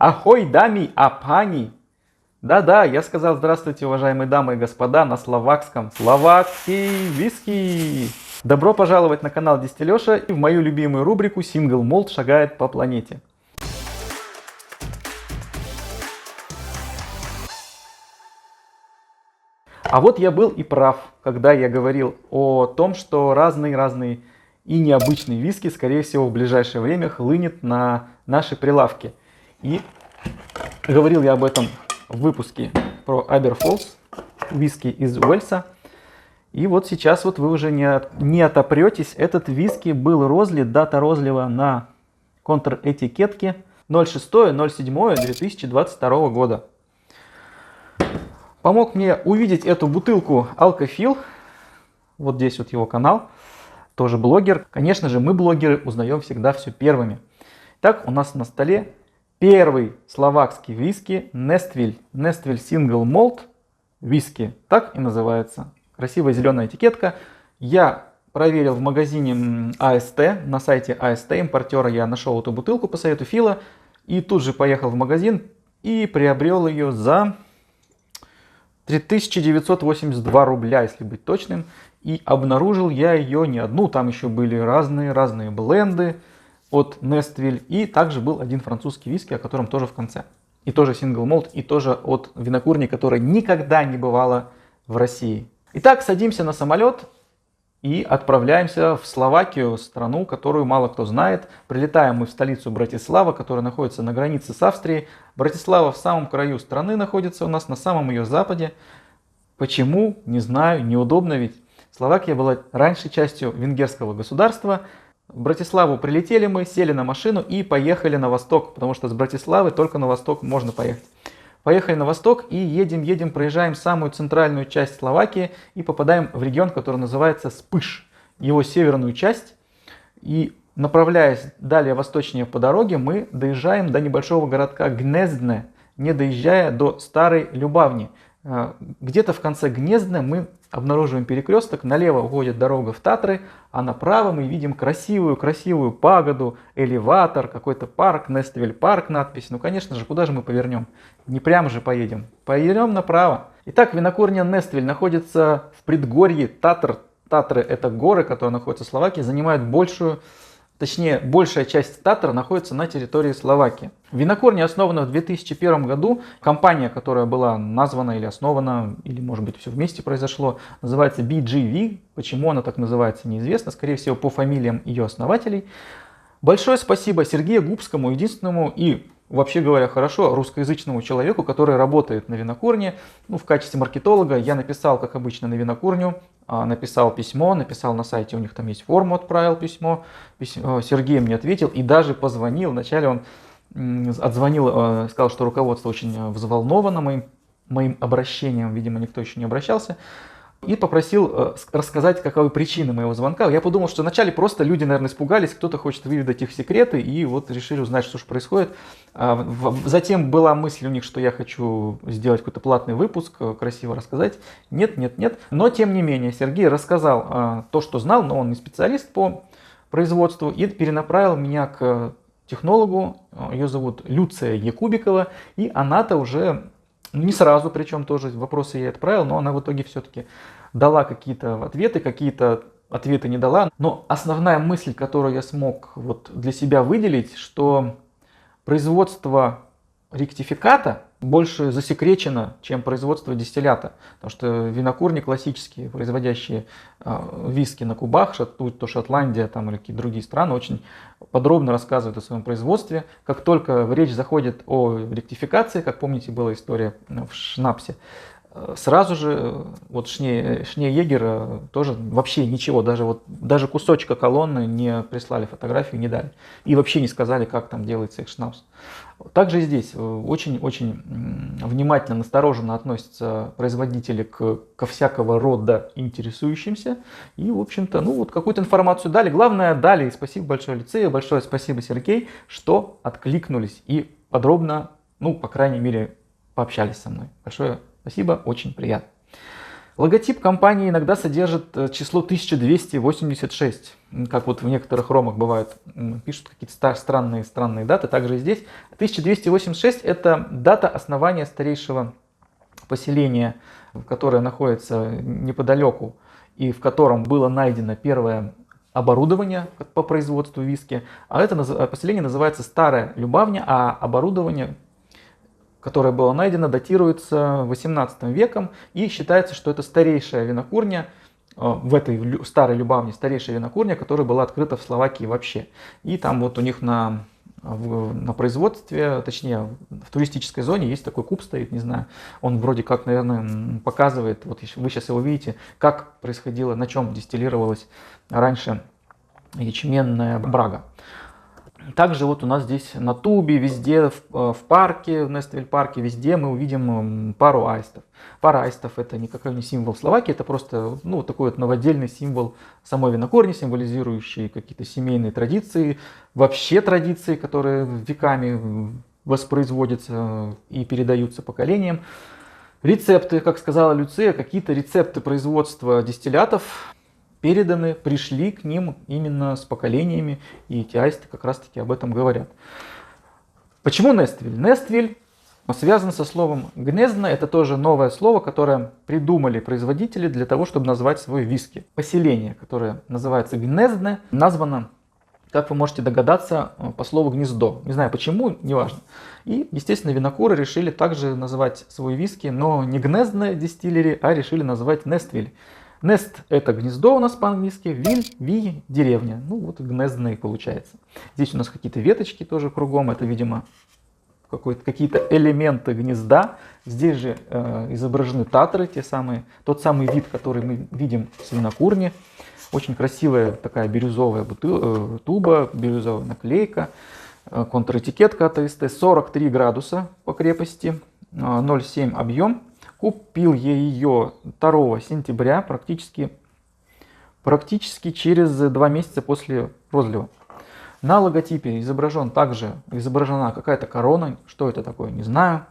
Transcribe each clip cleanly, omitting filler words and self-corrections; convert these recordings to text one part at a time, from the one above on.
Ахой, дами, апани! Да-да, я сказал здравствуйте, уважаемые дамы и господа, на словакском. Словакский виски! Добро пожаловать на канал Дистилеша и в мою любимую рубрику Single Malt шагает по планете. А вот я был и прав, когда я говорил о том, что разные и необычные виски, скорее всего, в ближайшее время хлынет на наши прилавки. И говорил я об этом в выпуске про Aberfoyle, виски из Уэльса. И вот сейчас вот вы уже не отопретесь. Этот виски был розлит, дата розлива на контр-этикетке 06.07.2022 года. Помог мне увидеть эту бутылку Алкофил. Вот здесь вот его канал. Тоже блогер. Конечно же, мы, блогеры, узнаем всегда все первыми. Так, у нас на столе первый словакский виски Nestville. Nestville Single Malt виски. Так и называется. Красивая зеленая этикетка. Я проверил в магазине АСТ. На сайте АСТ импортера я нашел эту бутылку по совету Фила. И тут же поехал в магазин и приобрел ее за 3982 рубля, если быть точным. И обнаружил я ее не одну, там еще были разные бленды от Nestville. И также был один французский виски, о котором тоже в конце. И тоже Single Malt, и тоже от винокурни, которая никогда не бывала в России. Итак, садимся на самолет и отправляемся в Словакию, страну, которую мало кто знает. Прилетаем мы в столицу Братислава, которая находится на границе с Австрией. Братислава в самом краю страны находится у нас, на самом ее западе. Почему? Не знаю, неудобно ведь. Словакия была раньше частью венгерского государства. В Братиславу прилетели мы, сели на машину и поехали на восток, потому что с Братиславы только на восток можно поехать. Поехали на восток и едем, проезжаем самую центральную часть Словакии и попадаем в регион, который называется Спыш, его северную часть. И направляясь далее восточнее по дороге, мы доезжаем до небольшого городка Гнездне, не доезжая до Старой Любавни. Где-то в конце Гнездне мы обнаруживаем перекресток, налево уходит дорога в Татры, а направо мы видим красивую пагоду, элеватор, какой-то парк, Nestville парк, надпись. Ну, конечно же, куда же мы повернем? Не прямо же поедем. Повернем направо. Итак, винокурня Nestville находится в предгорье Татр. Татры — это горы, которые находятся в Словакии, занимают большая часть Татр находится на территории Словакии. Винокурня основана в 2001 году. Компания, которая была названа или основана, или может быть все вместе произошло, называется BGV. Почему она так называется, неизвестно. Скорее всего, по фамилиям ее основателей. Большое спасибо Сергею Губскому, единственному и, вообще говоря, хорошо русскоязычному человеку, который работает на винокурне. В качестве маркетолога я написал, как обычно, на винокурню. Написал письмо, написал на сайте, у них там есть форму, отправил письмо. Сергей мне ответил и даже позвонил. Вначале он отзвонил, сказал, что руководство очень взволновано моим обращением, видимо, никто еще не обращался. И попросил рассказать, каковы причины моего звонка. Я подумал, что вначале просто люди, наверное, испугались, кто-то хочет выведать их секреты, и вот решили узнать, что же происходит. Затем была мысль у них, что я хочу сделать какой-то платный выпуск, красиво рассказать. Нет. Но, тем не менее, Сергей рассказал то, что знал, но он не специалист по производству, и перенаправил меня к технологу. Ее зовут Люция Якубикова, и она-то уже... Не сразу, причем тоже вопросы я ей отправил, но она в итоге все-таки дала какие-то ответы не дала. Но основная мысль, которую я смог для себя выделить, что производство ректификата больше засекречено, чем производство дистиллята. Потому что винокурни классические, производящие виски на кубах, то Шотландия там, или какие-то другие страны, очень подробно рассказывают о своем производстве. Как только речь заходит о ректификации, как помните, была история в Шнапсе, сразу же Шнеегер тоже вообще ничего, даже кусочка колонны не прислали фотографию, не дали. И вообще не сказали, как там делается их шнапс. Также и здесь очень внимательно, настороженно относятся производители ко всякого рода интересующимся. И, в общем-то, какую-то информацию дали. Главное, дали. И спасибо большое лицею, большое спасибо, Сергей, что откликнулись и подробно, по крайней мере, пообщались со мной. Большое спасибо, очень приятно. Логотип компании иногда содержит число 1286, как вот в некоторых ромах бывает, пишут какие-то странные даты, также и здесь. 1286 это дата основания старейшего поселения, которое находится неподалеку и в котором было найдено первое оборудование по производству виски. А это поселение называется Старая Любавня, а оборудование, которое было найдено, датируется 18 веком, и считается, что это старейшая винокурня в этой Старой Любавне, старейшая винокурня, которая была открыта в Словакии вообще. И там вот у них на производстве, точнее в туристической зоне есть такой куб стоит, не знаю, он вроде как, наверное, показывает, вот вы сейчас его видите, как происходило, на чем дистиллировалась раньше ячменная брага. Также вот у нас здесь на тубе, везде в парке, в Нествиль-парке, везде мы увидим пару аистов. Пара аистов это никакой не символ Словакии, это просто такой вот новодельный символ самой винокурни, символизирующий какие-то семейные традиции, вообще традиции, которые веками воспроизводятся и передаются поколениям. Рецепты, как сказала Люция, какие-то рецепты производства дистиллятов пришли к ним именно с поколениями, и эти аисты как раз таки об этом говорят. Почему Нествиль? Нествиль связан со словом гнездно, это тоже новое слово, которое придумали производители для того, чтобы назвать свой виски. Поселение, которое называется гнездне, названо, как вы можете догадаться, по слову гнездо. Не знаю почему, неважно. И, естественно, винокуры решили также называть свой виски, но не гнездне дистиллери, а решили назвать Нествиль. Нест это гнездо у нас по-английски, ви деревня. Ну вот гнездный получается. Здесь у нас какие-то веточки тоже кругом, это, видимо, какие-то элементы гнезда. Здесь же изображены татры, тот самый вид, который мы видим с винокурни. Очень красивая такая бирюзовая туба, бирюзовая наклейка, контр-этикетка от АСТ, 43 градуса по крепости, 0,7 объем. Купил я ее 2 сентября, практически через 2 месяца после розлива. На логотипе изображена какая-то корона, что это такое, не знаю.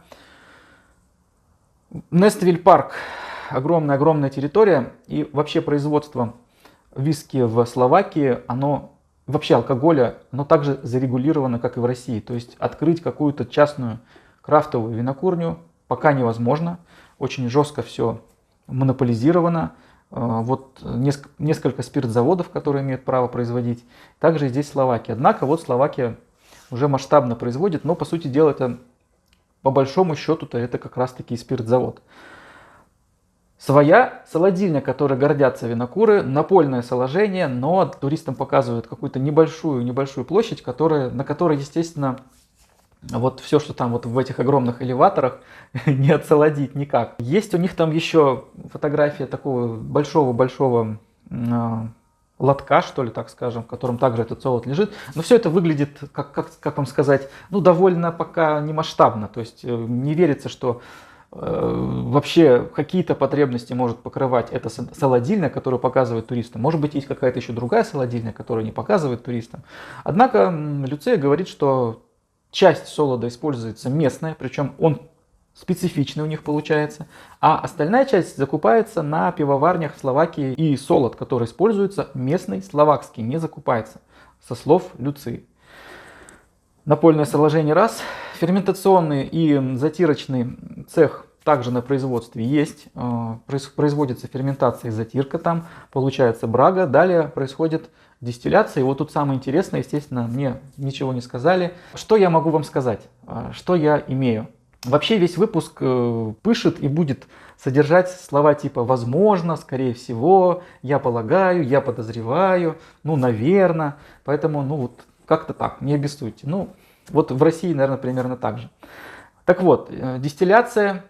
Нествиль-парк, огромная территория, и вообще производство виски в Словакии, вообще алкоголя, оно также зарегулировано, как и в России. То есть открыть какую-то частную крафтовую винокурню пока невозможно. Очень жестко все монополизировано. Вот несколько спиртзаводов, которые имеют право производить. Также здесь Словакия. Однако вот Словакия уже масштабно производит, но по сути дела это по большому счету-то это как раз таки спиртзавод. Своя солодильня, которой гордятся винокуры, напольное соложение, но туристам показывают какую-то небольшую площадь, на которой, естественно, вот все, что там вот в этих огромных элеваторах, не отсолодить никак. Есть у них там еще фотография такого большого лотка, что ли, так скажем, в котором также этот солод лежит. Но все это выглядит, как вам сказать, довольно пока не масштабно. То есть не верится, что вообще какие-то потребности может покрывать эта солодильня, которую показывает туристам. Может быть, есть какая-то еще другая солодильня, которую не показывает туристам. Однако Люция говорит, что часть солода используется местная, причем он специфичный у них получается, а остальная часть закупается на пивоварнях в Словакии, и солод, который используется, местный, словакский, не закупается, со слов Люции. Напольное соложение раз, ферментационный и затирочный цех также на производстве есть, производится ферментация и затирка там, получается брага, далее происходит дистилляция. И вот тут самое интересное, естественно, мне ничего не сказали. Что я могу вам сказать? Что я имею? Вообще весь выпуск пишет и будет содержать слова типа «возможно», «скорее всего», «я полагаю», «я подозреваю», «наверное». Поэтому, вот как-то так, не обессудьте. Вот в России, наверное, примерно так же. Так вот, дистилляция.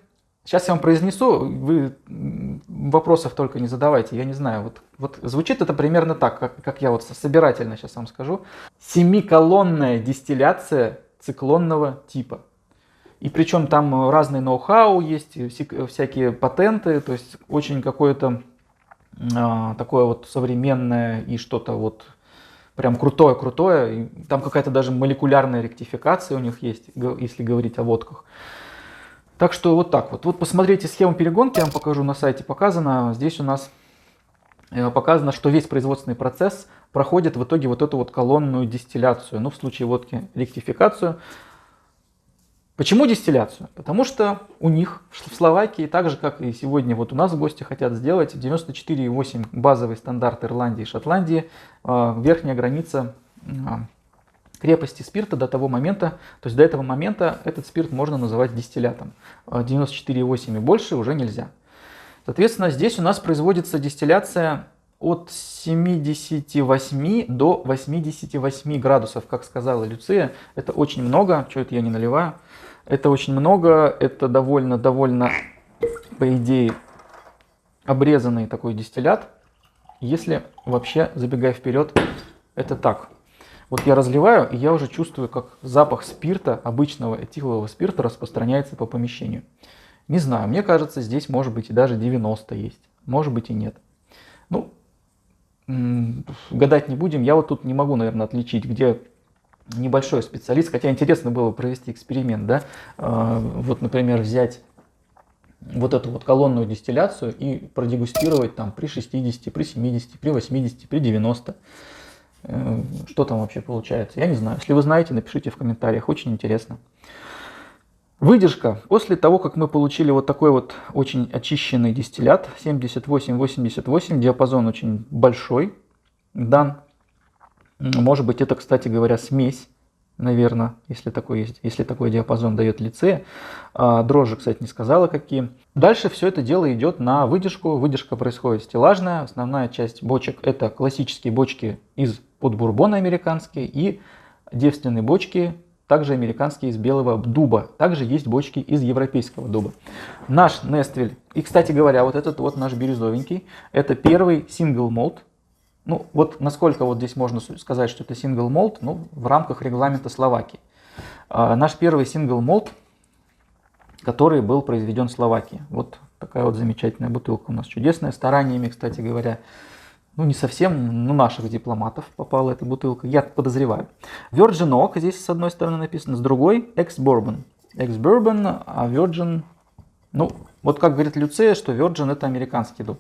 Сейчас я вам произнесу, вы вопросов только не задавайте, я не знаю. Вот звучит это примерно так, как я вот собирательно сейчас вам скажу. 7-колонная дистилляция циклонного типа. И причем там разные ноу-хау есть, всякие патенты, то есть очень какое-то такое вот современное и что-то вот прям крутое. Там какая-то даже молекулярная ректификация у них есть, если говорить о водках. Так что вот так вот. Вот посмотрите схему перегонки, я вам покажу, на сайте показано. Здесь у нас показано, что весь производственный процесс проходит в итоге вот эту вот колонную дистилляцию. Ну, в случае водки ректификацию. Почему дистилляцию? Потому что у них в Словакии, так же как и сегодня вот у нас в гости хотят сделать, 94,8 базовый стандарт Ирландии и Шотландии, верхняя граница крепости спирта до того момента, то есть до этого момента этот спирт можно называть дистиллятом. 94,8 и больше уже нельзя. Соответственно, здесь у нас производится дистилляция от 78 до 88 градусов, как сказала Люция. Это очень много, что это я не наливаю. Это очень много, это довольно, по идее, обрезанный такой дистиллят. Если вообще, забегая вперед, это так. Вот я разливаю, и я уже чувствую, как запах спирта, обычного этилового спирта, распространяется по помещению. Не знаю, мне кажется, здесь может быть и даже 90 есть. Может быть и нет. Ну, гадать не будем. Я вот тут не могу, наверное, отличить, где небольшой специалист. Хотя интересно было провести эксперимент, да. Вот, например, взять вот эту вот колонную дистилляцию и продегустировать там при 60, при 70, при 80, при 90. Что там вообще получается? Я не знаю. Если вы знаете, напишите в комментариях. Очень интересно. Выдержка. После того, как мы получили вот такой вот очень очищенный дистиллят, 78-88, диапазон очень большой дан. Может быть, это, кстати говоря, смесь, наверное, если такой есть, если такой диапазон дает Люция. Дрожжи, кстати, не сказала какие. Дальше все это дело идет на выдержку. Выдержка происходит стеллажная. Основная часть бочек — это классические бочки из-под бурбона американские и девственные бочки, также американские из белого дуба. Также есть бочки из европейского дуба. Наш Нествиль, и, кстати говоря, вот этот вот наш бирюзовенький, это первый single malt. Ну, вот насколько вот здесь можно сказать, что это single malt, ну, в рамках регламента Словакии. Наш первый single malt, который был произведен в Словакии. Вот такая вот замечательная бутылка у нас, чудесная, стараниями, кстати говоря, ну, не совсем, но наших дипломатов попала эта бутылка, я подозреваю. Virgin Oak здесь с одной стороны написано, с другой Ex-Bourbon. Ex-Bourbon, а Virgin, ну, вот как говорит Люция, что Virgin это американский дуб.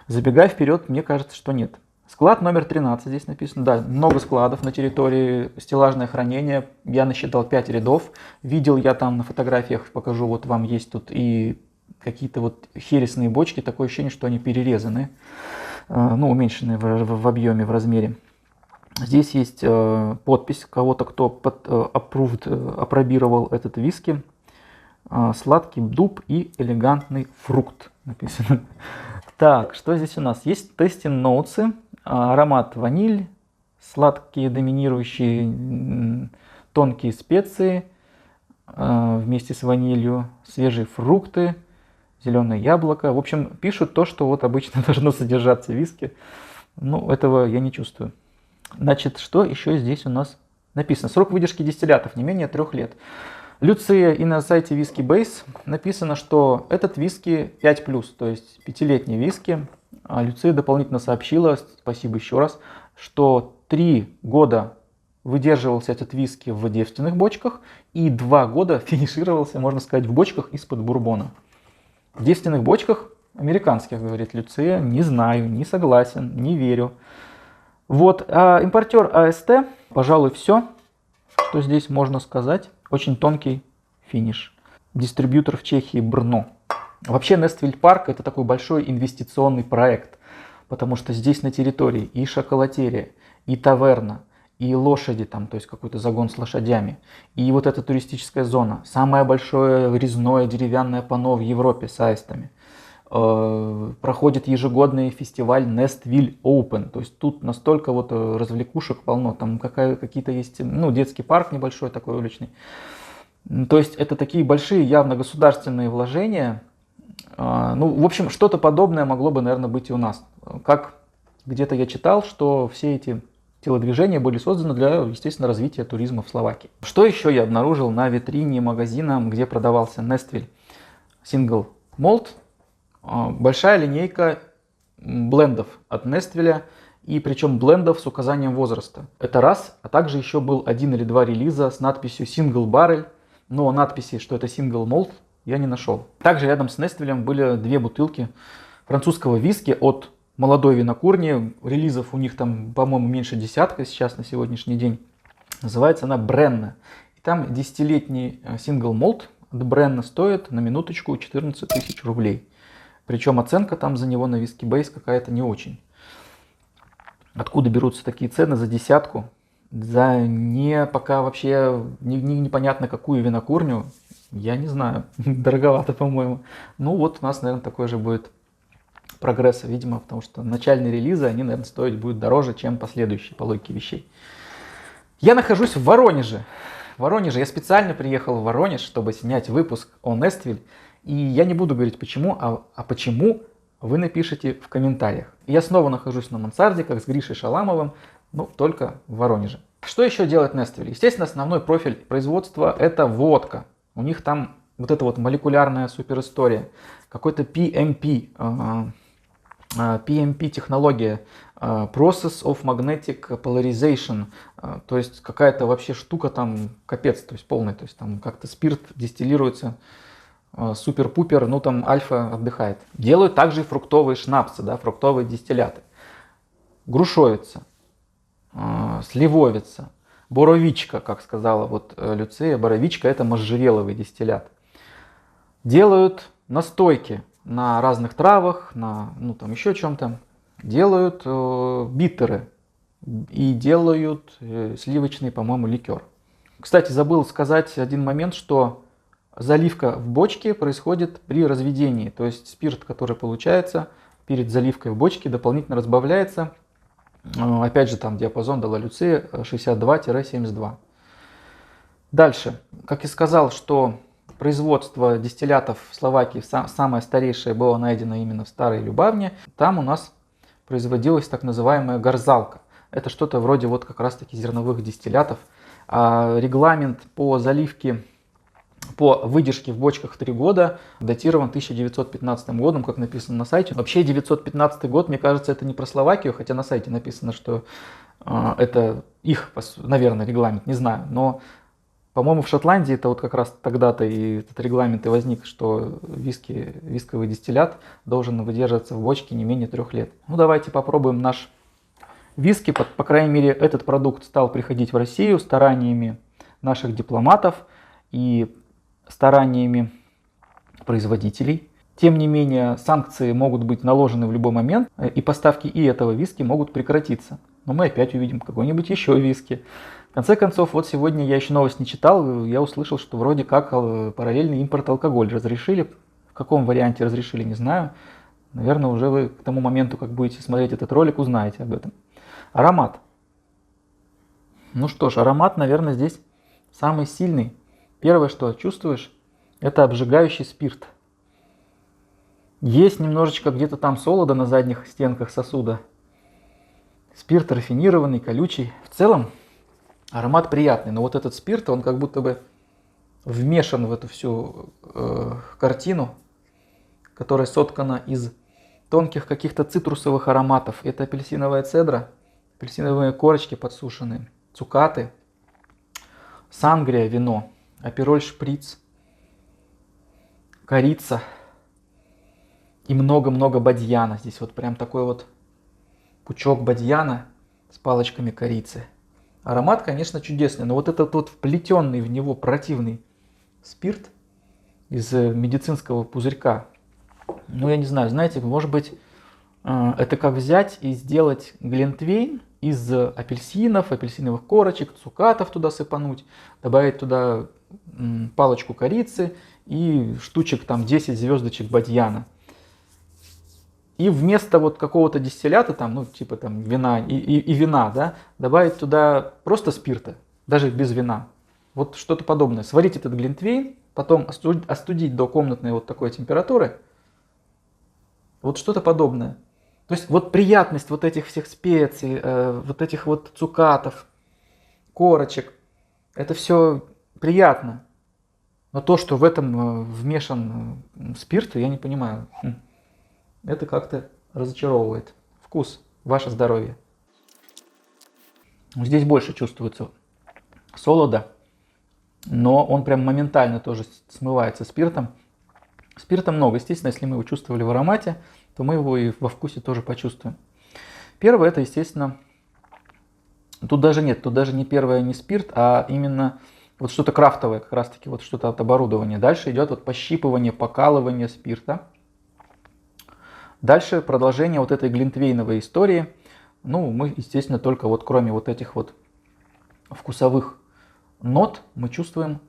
Забегая вперед, мне кажется, что нет. Склад номер 13 здесь написано. Да, много складов на территории, стеллажное хранение. Я насчитал 5 рядов. Видел я там на фотографиях, покажу, вот вам есть тут и какие-то вот хересные бочки. Такое ощущение, что они перерезаны. Ну, уменьшенные в объеме, в размере. Здесь есть подпись кого-то, кто апробировал этот виски. Сладкий дуб и элегантный фрукт написано. Так, что здесь у нас? Есть tasting notes, аромат ваниль, сладкие доминирующие тонкие специи вместе с ванилью, свежие фрукты, зеленое яблоко. В общем, пишут то, что вот обычно должно содержаться в виске. Ну, этого я не чувствую. Значит, что еще здесь у нас написано? Срок выдержки дистиллятов не менее 3 лет. Люция и на сайте Whisky Base написано, что этот виски 5+, то есть 5-летний виски. А Люция дополнительно сообщила, спасибо еще раз, что 3 года выдерживался этот виски в девственных бочках и 2 года финишировался, можно сказать, в бочках из-под бурбона. В девственных бочках американских, говорит Люция, не знаю, не согласен, не верю. Вот, импортер АСТ, пожалуй, все, что здесь можно сказать. Очень тонкий финиш. Дистрибьютор в Чехии Брно. Вообще Нествиль Парк это такой большой инвестиционный проект, потому что здесь на территории и шоколатерия, и таверна, и лошади там, то есть какой-то загон с лошадями, и вот эта туристическая зона. Самое большое резное деревянное панно в Европе с аистами. Проходит ежегодный фестиваль Nestwil Open, то есть тут настолько вот развлекушек полно, там какие-то есть, ну, детский парк небольшой такой уличный. То есть это такие большие явно государственные вложения. Ну, в общем, что-то подобное могло бы, наверное, быть и у нас. Как где-то я читал, что все эти телодвижения были созданы для, естественно, развития туризма в Словакии. Что еще я обнаружил на витрине магазина, где продавался Nestwil Single Malt? Большая линейка блендов от Nestwil, и причем блендов с указанием возраста. Это раз, а также еще был 1 или 2 релиза с надписью Single Barrel, но надписи, что это Single Malt, я не нашел. Также рядом с Нествилем были 2 бутылки французского виски от молодой винокурни. Релизов у них там, по-моему, меньше десятка сейчас на сегодняшний день. Называется она Бренна. И там 10-летний сингл молт от Бренна стоит на минуточку 14 тысяч рублей. Причем оценка там за него на Whiskey-Base какая-то не очень. Откуда берутся такие цены за десятку? За пока вообще непонятно какую винокурню, я не знаю, дороговато, по-моему. Ну вот у нас, наверное, такой же будет прогресс, видимо, потому что начальные релизы, они, наверное, стоить будут дороже, чем последующие по логике вещей. Я нахожусь в Воронеже. Я специально приехал в Воронеж, чтобы снять выпуск о Нествиль. И я не буду говорить почему, а почему вы напишите в комментариях. Я снова нахожусь на мансарде, как с Гришей Шаламовым, но только в Воронеже. Что еще делает Нествиль? Естественно, основной профиль производства – это водка. У них там вот эта вот молекулярная суперистория, какой-то PMP, технология, Process of Magnetic Polarization, то есть какая-то вообще штука там капец, то есть полная, то есть там как-то спирт дистиллируется, супер-пупер, ну там альфа отдыхает. Делают также и фруктовые шнапсы, да, фруктовые дистилляты. Грушовица, сливовица, боровичка, как сказала вот Люция, боровичка это можжевеловый дистиллят. Делают настойки на разных травах, на ну там еще чем-то. Делают биттеры и делают сливочный, по-моему, ликер. Кстати, забыл сказать один момент, что заливка в бочке происходит при разведении. То есть спирт, который получается перед заливкой в бочке, дополнительно разбавляется. Опять же, там диапазон дала Люция 62-72. Дальше. Как я сказал, что производство дистиллятов в Словакии самое старейшее было найдено именно в Старой Любавне. Там у нас производилась так называемая горзалка. Это что-то вроде вот как раз таки зерновых дистиллятов. Регламент по заливке, по выдержке в бочках 3 года датирован 1915 годом, как написано на сайте. Вообще 915 год, мне кажется, это не про Словакию, хотя на сайте написано, что это их, наверное, регламент, не знаю. Но, по-моему, в Шотландии это вот как раз тогда-то и этот регламент и возник, что висковый дистиллят должен выдерживаться в бочке не менее 3 лет. Ну давайте попробуем наш виски. По крайней мере, этот продукт стал приходить в Россию стараниями наших дипломатов и стараниями производителей. Тем не менее, санкции могут быть наложены в любой момент, и поставки и этого виски могут прекратиться. Но мы опять увидим какой-нибудь еще виски. В конце концов, вот сегодня я еще новость не читал, я услышал, что вроде как параллельный импорт алкоголя разрешили. В каком варианте разрешили, не знаю. Наверное, уже вы к тому моменту, как будете смотреть этот ролик, узнаете об этом. Аромат. Ну что ж, аромат, наверное, здесь самый сильный. Первое, что чувствуешь, это обжигающий спирт. Есть немножечко где-то там солода на задних стенках сосуда. Спирт рафинированный, колючий. В целом аромат приятный, но вот этот спирт, он как будто бы вмешан в эту всю картину, которая соткана из тонких каких-то цитрусовых ароматов. Это апельсиновая цедра, апельсиновые корочки подсушенные, цукаты, сангрия, вино, апероль шприц, корица и много-много бадьяна. Здесь вот прям такой вот пучок бадьяна с палочками корицы. Аромат, конечно, чудесный, но вот этот вот вплетенный в него противный спирт из медицинского пузырька, ну я не знаю, знаете, может быть, это как взять и сделать глинтвейн из апельсинов, апельсиновых корочек, цукатов туда сыпануть, добавить туда палочку корицы и штучек там 10 звездочек бадьяна. И вместо вот какого-то дистиллята, там, ну типа там вина и вина, да, добавить туда просто спирта, даже без вина. Вот что-то подобное. Сварить этот глинтвейн, потом остудить до комнатной вот такой температуры. Вот что-то подобное. То есть вот приятность вот этих всех специй, вот этих вот цукатов, корочек, это все приятно. Но то, что в этом вмешан спирт, я не понимаю. Это как-то разочаровывает. Вкус, ваше здоровье. Здесь больше чувствуется солода, но он прям моментально тоже смывается спиртом. Спирта много. Естественно, если мы его чувствовали в аромате, то мы его и во вкусе тоже почувствуем. Первое, это, естественно, тут даже не первое не спирт, а именно вот что-то крафтовое, как раз таки вот что-то от оборудования. Дальше идет вот пощипывание, покалывание спирта. Дальше продолжение вот этой глинтвейновой истории. Ну, мы, естественно, только вот кроме вот этих вот вкусовых нот мы чувствуем.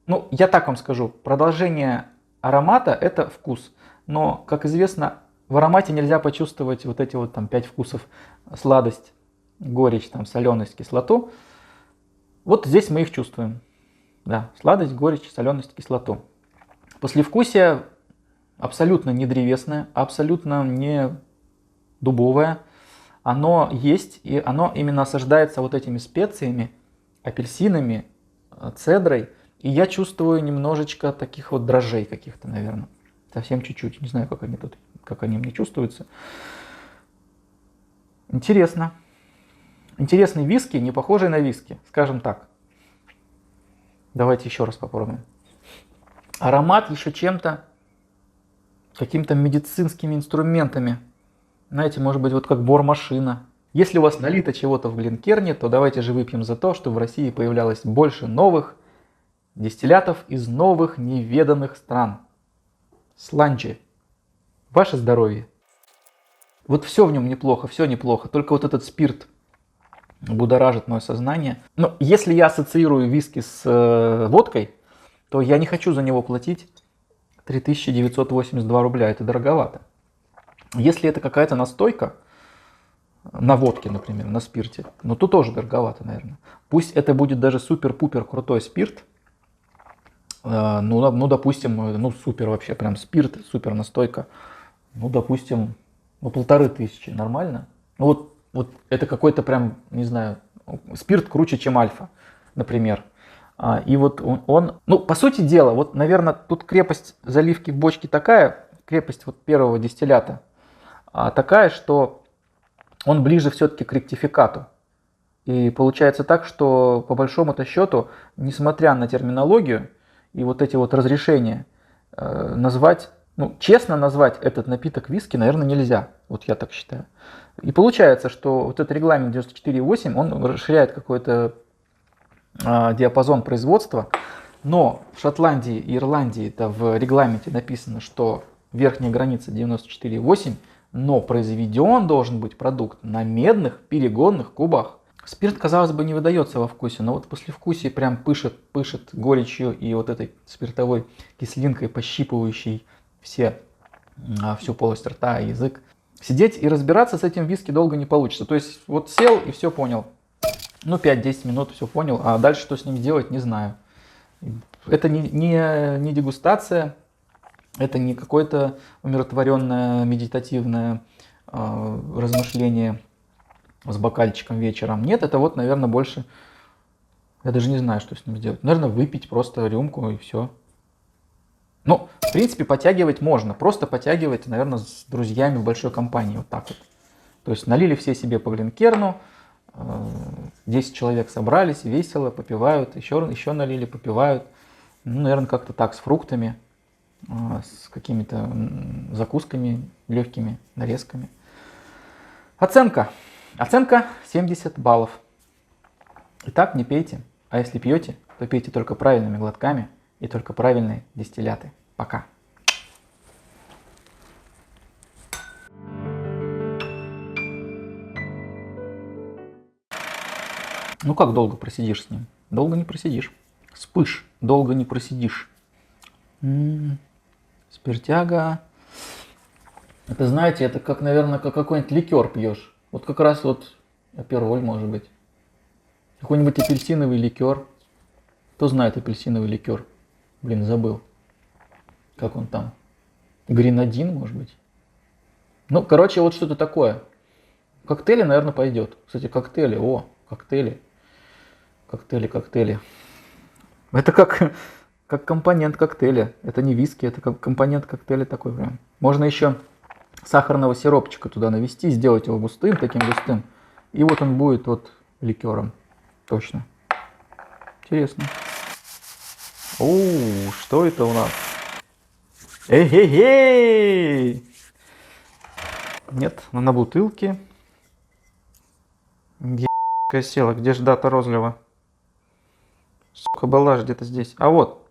Ну, я так вам скажу, продолжение аромата – это вкус. Но, как известно, в аромате нельзя почувствовать вот эти вот там 5 вкусов: сладость, горечь, там, соленость, кислоту. Вот здесь мы их чувствуем. Да, сладость, горечь, соленость, кислоту. Послевкусие абсолютно не древесное, абсолютно не дубовое. Оно есть, и оно именно осаждается вот этими специями, апельсинами, цедрой. И я чувствую немножечко таких вот дрожжей каких-то, наверное. Совсем чуть-чуть. Не знаю, как они мне чувствуются. Интересно. Интересный виски, не похожий на виски, скажем так. Давайте еще раз попробуем. Аромат еще чем-то, какими-то медицинскими инструментами. Знаете, может быть, вот как бормашина. Если у вас налито чего-то в Глинкерне, то давайте же выпьем за то, что в России появлялось больше новых дистиллятов из новых неведанных стран. Сланчи. Ваше здоровье. Вот все в нем неплохо, все неплохо. Только вот этот спирт будоражит мое сознание. Но если я ассоциирую виски с водкой, то я не хочу за него платить 3982 рубля. Это дороговато. Если это какая-то настойка, на водке, например, на спирте, ну то тоже дороговато, наверное. Пусть это будет даже супер-пупер крутой спирт, допустим, ну супер вообще, прям спирт, супер настойка, ну допустим, 1500, нормально? Ну вот это какой-то прям, не знаю, спирт круче, чем альфа, например. И вот он, ну по сути дела, вот наверное тут крепость заливки в бочке такая, крепость вот первого дистиллята такая, что он ближе все-таки к ректификату. И получается так, что по большому-то счету, несмотря на терминологию и вот эти вот разрешения, назвать, ну, честно назвать этот напиток виски, наверное, нельзя. Вот я так считаю. И получается, что вот этот регламент 94.8, он расширяет какой-то диапазон производства, но в Шотландии и Ирландии это в регламенте написано, что верхняя граница 94.8, но произведен должен быть продукт на медных перегонных кубах. Спирт, казалось бы, не выдается во вкусе, но вот послевкусие прям пышет горечью и вот этой спиртовой кислинкой, пощипывающей всю полость рта и язык. Сидеть и разбираться с этим виски долго не получится. То есть вот сел и все понял. Ну 5-10 минут все понял, а дальше что с ним делать, не знаю. Это не дегустация. Это не какое-то умиротворенное медитативное размышление с бокальчиком вечером. Нет, это вот, наверное, больше... Я даже не знаю, что с ним сделать. Наверное, выпить просто рюмку и все. Ну, в принципе, подтягивать можно. Просто подтягивать, наверное, с друзьями в большой компании. Вот так вот. То есть налили все себе по Глинкерну. 10 человек собрались, весело, попивают. Еще налили, попивают. Ну, наверное, как-то так, с фруктами. С какими-то закусками, легкими нарезками. Оценка 70 баллов. Итак, не пейте. А если пьете, то пейте только правильными глотками и только правильные дистилляты. Пока. Ну как долго просидишь с ним? Долго не просидишь. Спыш, долго не просидишь. Спиртяга. Это, знаете, это как, наверное, как какой-нибудь ликер пьешь. Вот как раз вот апероль, может быть. Какой-нибудь апельсиновый ликер. Кто знает апельсиновый ликер? Блин, забыл. Как он там? Гренадин, может быть? Ну, короче, вот что-то такое. Коктейли, наверное, пойдет. Кстати, коктейли. Коктейли. Коктейли. Это как компонент коктейля. Это не виски, это как компонент коктейля такой прям. Можно еще сахарного сиропчика туда навести, сделать его густым, таким густым. И вот он будет вот ликером. Точно. Интересно. Что это у нас? Эгегей! Нет, она на бутылке. Еб***ь села, где же дата розлива? Сука, была же где-то здесь. А вот.